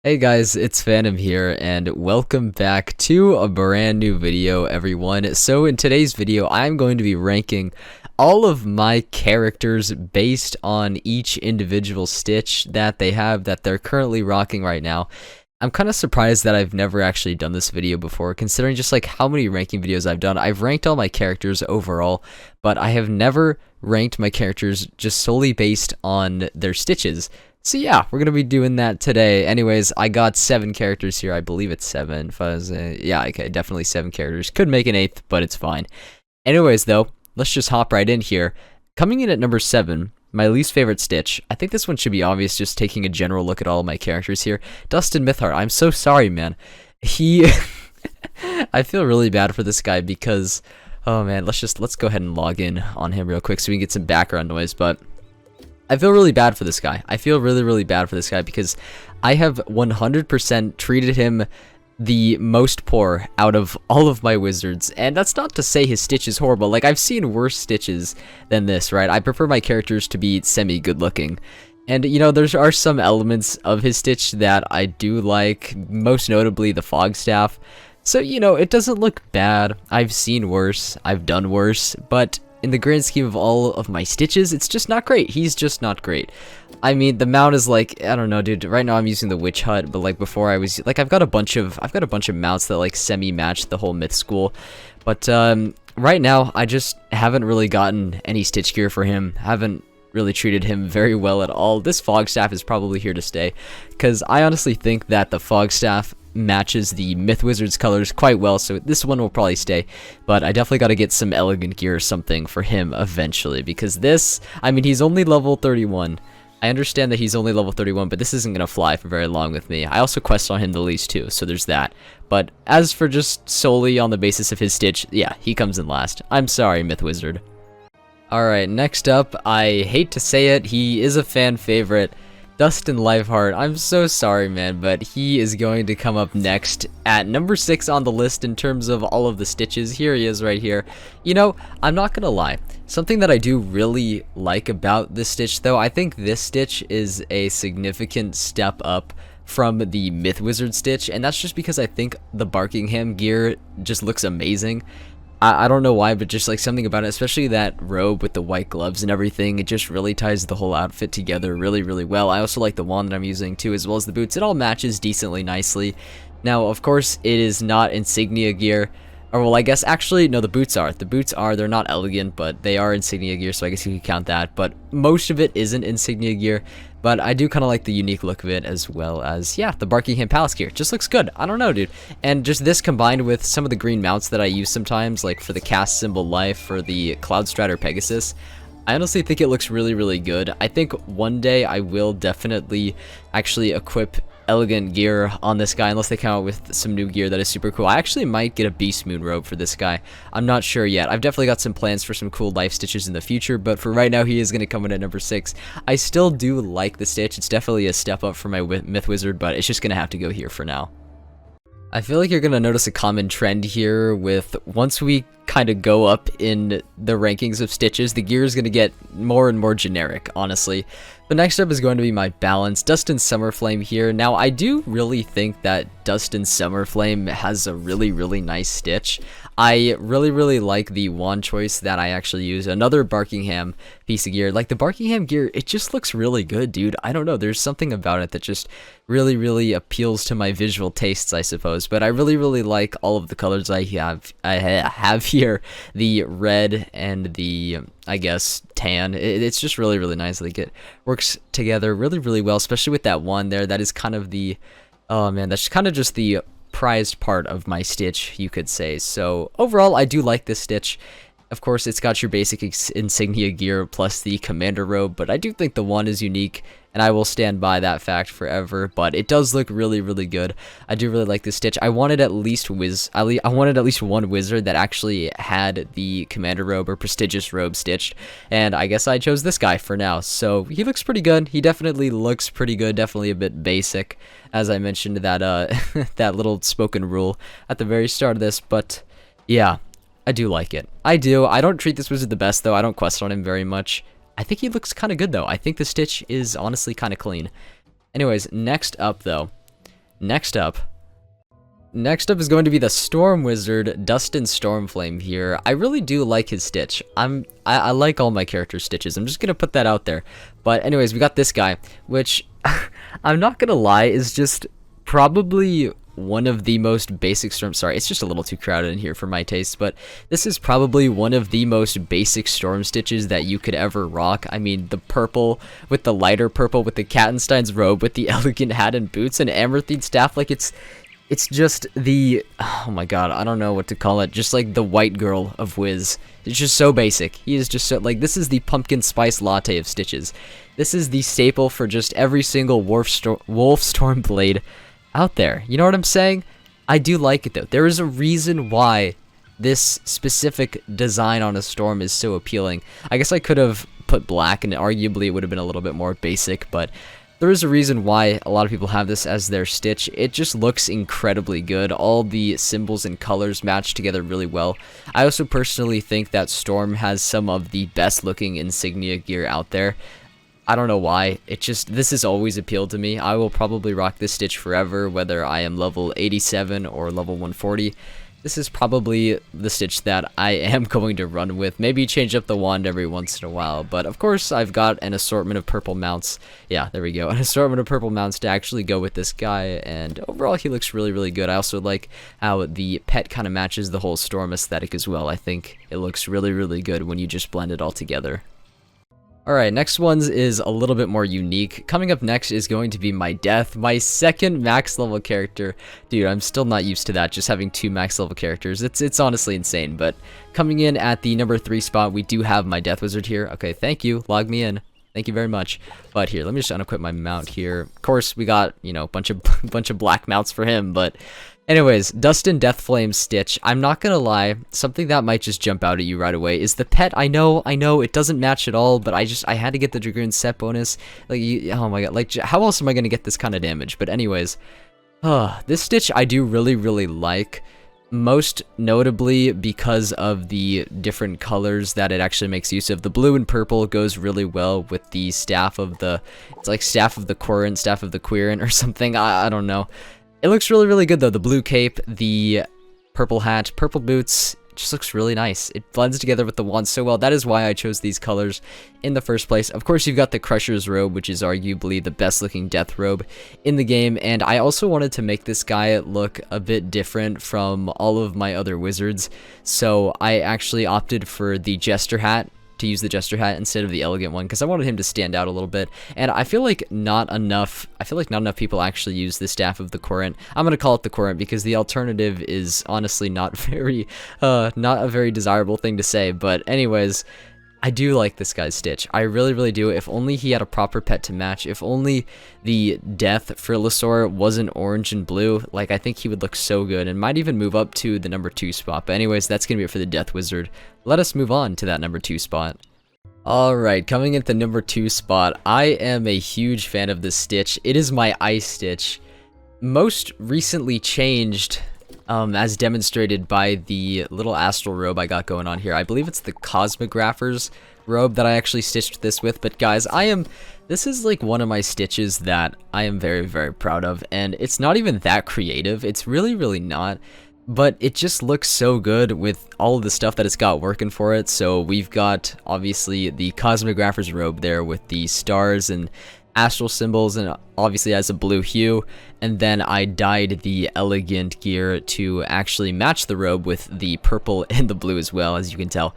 Hey guys, it's Phantom here, and welcome back to a brand new video, everyone. So in today's video, I'm going to be ranking all of my characters based on each individual stitch that they have that they're currently rocking right now. I'm kind of surprised that I've never actually done this video before, considering just like how many ranking videos I've done. I've ranked all my characters overall, but I have never ranked my characters just solely based on their stitches. So yeah, we're gonna be doing that today. Anyways, I got 7 characters here. I believe it's 7. If I was, yeah, okay, definitely 7 characters. Could make an 8th, but it's fine. Anyways, though, let's just hop right in here. Coming in at number 7, my least favorite stitch. I think this one should be obvious. Just taking a general look at all of my characters here. Dustin Mythheart. I'm so sorry, man. He, I feel really bad for this guy because, oh man, let's go ahead and log in on him real quick so we can get some background noise, but. I feel really bad for this guy. I feel really bad for this guy because I have 100% treated him the most poor out of all of my wizards. And that's not to say his stitch is horrible. Like, I've seen worse stitches than this, right? I prefer my characters to be semi-good looking. And, you know, there are some elements of his stitch that I do like, most notably the fog staff. So, you know, it doesn't look bad. I've seen worse. I've done worse. But in the grand scheme of all of my stitches, it's just not great. He's just not great. I mean, the mount is like, I don't know, dude. Right now I'm using the witch hut, but like before I was like, I've got a bunch of mounts that like semi-match the whole myth school. But right now I just haven't really gotten any stitch gear for him. Haven't really treated him very well at all. This fog staff is probably here to stay, because I honestly think that the fog staff matches the Myth Wizards colors quite well, so this one will probably stay, but I definitely got to get some elegant gear or something for him eventually, because this, I mean, he's only level 31. I understand that he's only level 31, but this isn't going to fly for very long with me. I also quest on him the least too, so there's that. But as for just solely on the basis of his stitch, yeah, he comes in last. I'm sorry, Myth Wizard. Alright, next up, I hate to say it, he is a fan favorite, Dustin Lifeheart. I'm so sorry, man, but he is going to come up next at number 6 on the list in terms of all of the stitches. Here he is right here. You know, I'm not gonna lie. Something that I do really like about this stitch, though, I think this stitch is a significant step up from the Myth Wizard stitch, and that's just because I think the Barkingham gear just looks amazing. I don't know why, but just like something about it, especially that robe with the white gloves and everything, it just really ties the whole outfit together really well. I also like the wand that I'm using too, as well as the boots. It all matches decently nicely. Now, of course, it is not insignia gear. Or, well, I guess, actually, no, the boots are. The boots are, they're not elegant, but they are insignia gear, so I guess you could count that. But most of it isn't insignia gear, but I do kind of like the unique look of it, as well as, yeah, the Barkingham Palace gear. It just looks good. I don't know, dude. And just this combined with some of the green mounts that I use sometimes, like for the cast symbol Life, or the Cloud Strider Pegasus, I honestly think it looks really good. I think one day I will definitely actually equip elegant gear on this guy, unless they come out with some new gear that is super cool. I actually might get a Beast Moon robe for this guy. I'm not sure yet. I've definitely got some plans for some cool life stitches in the future, but for right now, he is going to come in at number 6. I still do like the stitch. It's definitely a step up for my Myth Wizard, but it's just going to have to go here for now. I feel like you're going to notice a common trend here with once we kind of go up in the rankings of stitches, the gear is going to get more and more generic, honestly. But next up is going to be my balance, Dustin Summerflame here. Now, I do really think that Dustin Summerflame has a really nice stitch. I really like the wand choice that I actually use. Another Barkingham piece of gear. Like, the Barkingham gear, it just looks really good, dude. I don't know, there's something about it that just really appeals to my visual tastes, I suppose. But I really like all of the colors I have here. The red and the, I guess, tan. It's just really nice. Like, it works together really well, especially with that one there. That is kind of the, oh man, that's kind of just the prized part of my stitch, you could say. So overall, I do like this stitch. Of course, it's got your basic insignia gear plus the commander robe, but I do think the one is unique, and I will stand by that fact forever. But it does look really good. I do really like this stitch. I wanted at least one wizard that actually had the commander robe or prestigious robe stitched, and I guess I chose this guy for now. So he looks pretty good. He definitely looks pretty good. Definitely a bit basic, as I mentioned that that little spoken rule at the very start of this. But yeah, I do like it. I do. I don't treat this wizard the best, though. I don't quest on him very much. I think he looks kind of good, though. I think the stitch is honestly kind of clean. Anyways, next up, though, Next up. Next up is going to be the Storm Wizard, Dustin Stormflame here. I really do like his stitch. I like all my character stitches. I'm just gonna put that out there. But anyways, we got this guy, which I'm not gonna lie is just probably one of the most basic storm. Sorry, it's just a little too crowded in here for my taste, but this is probably one of the most basic storm stitches that you could ever rock. I mean, the purple with the lighter purple with the Kattenstein's robe with the elegant hat and boots and Amethyst staff, like it's just the, oh my god, I don't know what to call it, just like the white girl of Wiz. It's just so basic. He is just so, like, this is the pumpkin spice latte of stitches. This is the staple for just every single wolf storm blade out there. You know what I'm saying? I do like it though. There is a reason why this specific design on a storm is so appealing. I guess I could have put black and arguably it would have been a little bit more basic, but there is a reason why a lot of people have this as their stitch. It just looks incredibly good. All the symbols and colors match together really well. I also personally think that Storm has some of the best looking insignia gear out there. I don't know why. This has always appealed to me. I will probably rock this stitch forever, whether I am level 87 or level 140. This is probably the stitch that I am going to run with. Maybe change up the wand every once in a while. But of course, I've got an assortment of purple mounts. Yeah, there we go. An assortment of purple mounts to actually go with this guy. And overall, he looks really, really good. I also like how the pet kind of matches the whole storm aesthetic as well. I think it looks really, really good when you just blend it all together. Alright, next one is a little bit more unique. Coming up next is going to be my Death, my second max level character. Dude, I'm still not used to that, just having 2 max level characters. It's honestly insane, but coming in at the number 3 spot, we do have my Death Wizard here. Okay, thank you. Log me in. Thank you very much. But here, let me just unequip my mount here. Of course, we got, you know, a bunch of black mounts for him, but anyways, Dustin Deathflame Stitch. I'm not gonna lie, something that might just jump out at you right away is the pet. I know, it doesn't match at all, but I had to get the Dragoon set bonus. Like, oh my god, like, how else am I gonna get this kind of damage? But anyways, this Stitch I do really, really like. Most notably because of the different colors that it actually makes use of. The blue and purple goes really well with the staff of the, it's like staff of the Quirrent, staff of the Quirrent or something, I don't know. It looks really, really good though. The blue cape, the purple hat, purple boots, just looks really nice. It blends together with the wand so well. That is why I chose these colors in the first place. Of course, you've got the Crusher's robe, which is arguably the best looking death robe in the game. And I also wanted to make this guy look a bit different from all of my other wizards. So I actually opted for the Jester hat, to use the Jester hat instead of the elegant one, because I wanted him to stand out a little bit. And I feel like not enough people actually use the staff of the Quirrent. I'm gonna call it the Quirrent because the alternative is honestly not a very desirable thing to say. But anyways, I do like this guy's stitch. I really, really do. If only he had a proper pet to match. If only the Death Frilosaur wasn't orange and blue. Like, I think he would look so good and might even move up to the number 2 spot. But anyways, that's going to be it for the Death Wizard. Let us move on to that number 2 spot. Alright, coming at the number 2 spot, I am a huge fan of this stitch. It is my Ice Stitch. Most recently changed, as demonstrated by the little astral robe I got going on here. I believe it's the Cosmographer's robe that I actually stitched this with. But guys, this is like one of my stitches that I am very, very proud of. And it's not even that creative. It's really, really not. But it just looks so good with all of the stuff that it's got working for it. So we've got, obviously, the Cosmographer's robe there with the stars and astral symbols, and obviously has a blue hue. And then I dyed the elegant gear to actually match the robe with the purple and the blue as well, as you can tell.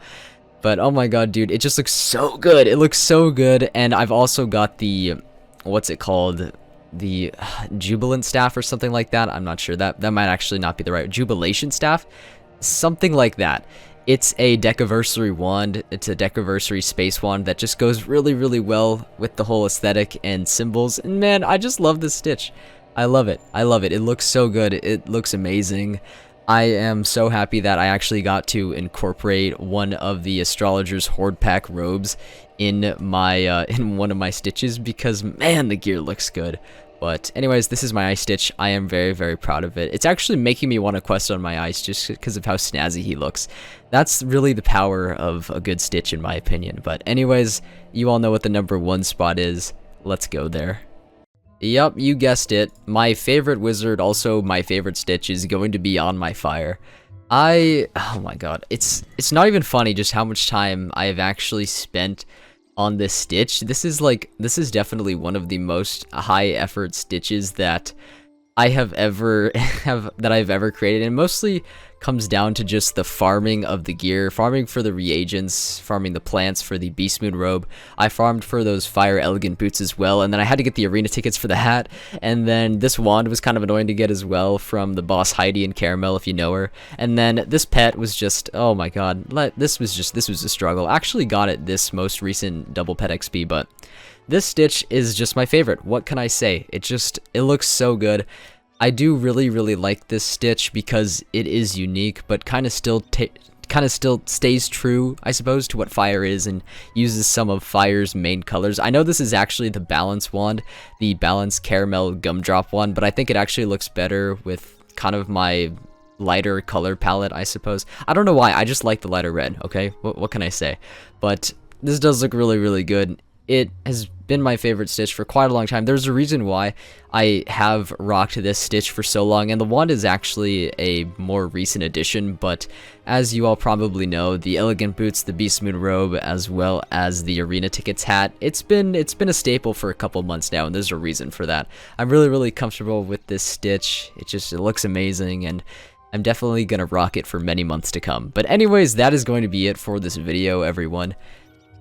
But oh my god, dude, it just looks so good. It looks so good. And I've also got the, what's it called? The Jubilant staff or something like that. I'm not sure. That might actually not be the right Jubilation staff. Something like that. It's a Decaversary wand. It's a Decaversary space wand that just goes really, really well with the whole aesthetic and symbols. And man, I just love this stitch. I love it. I love it. It looks so good. It looks amazing. I am so happy that I actually got to incorporate one of the Astrologer's Horde Pack robes in my in one of my stitches, because man, the gear looks good. But anyways, this is my Ice Stitch. I am very, very proud of it. It's actually making me want to quest on my Ice just because of how snazzy he looks. That's really the power of a good stitch in my opinion. But anyways, you all know what the number 1 spot is. Let's go there. Yup, you guessed it. My favorite wizard, also my favorite Stitch, is going to be on my fire. Oh my god, it's not even funny just how much time I have actually spent on this Stitch. This is definitely one of the most high effort Stitches that I have ever I've ever created, and mostly comes down to just the farming of the gear, farming for the reagents, farming the plants for the Beast Moon robe. I farmed for those fire elegant boots as well, and then I had to get the arena tickets for the hat, and then this wand was kind of annoying to get as well from the boss Heidi and Caramel, if you know her. And then this pet was just, oh my god, this was a struggle. I actually got it this most recent double pet XP, but this Stitch is just my favorite. What can I say? It looks so good. I do really like this Stitch because it is unique, but kind of still stays true, I suppose, to what fire is and uses some of fire's main colors. I know this is actually the balance wand, the balance caramel gumdrop wand, but I think it actually looks better with kind of my lighter color palette, I suppose. I don't know why, I just like the lighter red, okay? What can I say? But this does look really good. It has been my favorite Stitch for quite a long time. There's a reason why I have rocked this Stitch for so long, and the wand is actually a more recent addition, but as you all probably know, the elegant boots, the Beast Moon robe, as well as the arena tickets hat, it's been a staple for a couple months now, and there's a reason for that. I'm really comfortable with this Stitch. It looks amazing, and I'm definitely gonna rock it for many months to come. But anyways, that is going to be it for this video, everyone.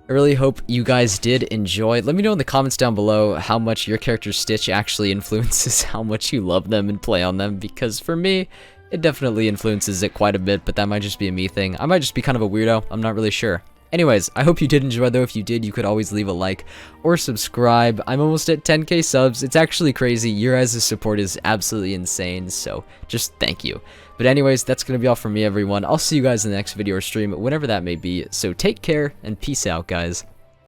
I really hope you guys did enjoy. Let me know in the comments down below how much your character's Stitch actually influences how much you love them and play on them, because for me, it definitely influences it quite a bit, but that might just be a me thing. I might just be kind of a weirdo, I'm not really sure. Anyways, I hope you did enjoy though. If you did, you could always leave a like or subscribe. I'm almost at 10k subs. It's actually crazy. Your guys' support is absolutely insane, so just thank you. But anyways, that's going to be all from me, everyone. I'll see you guys in the next video or stream, whenever that may be. So take care, and peace out, guys.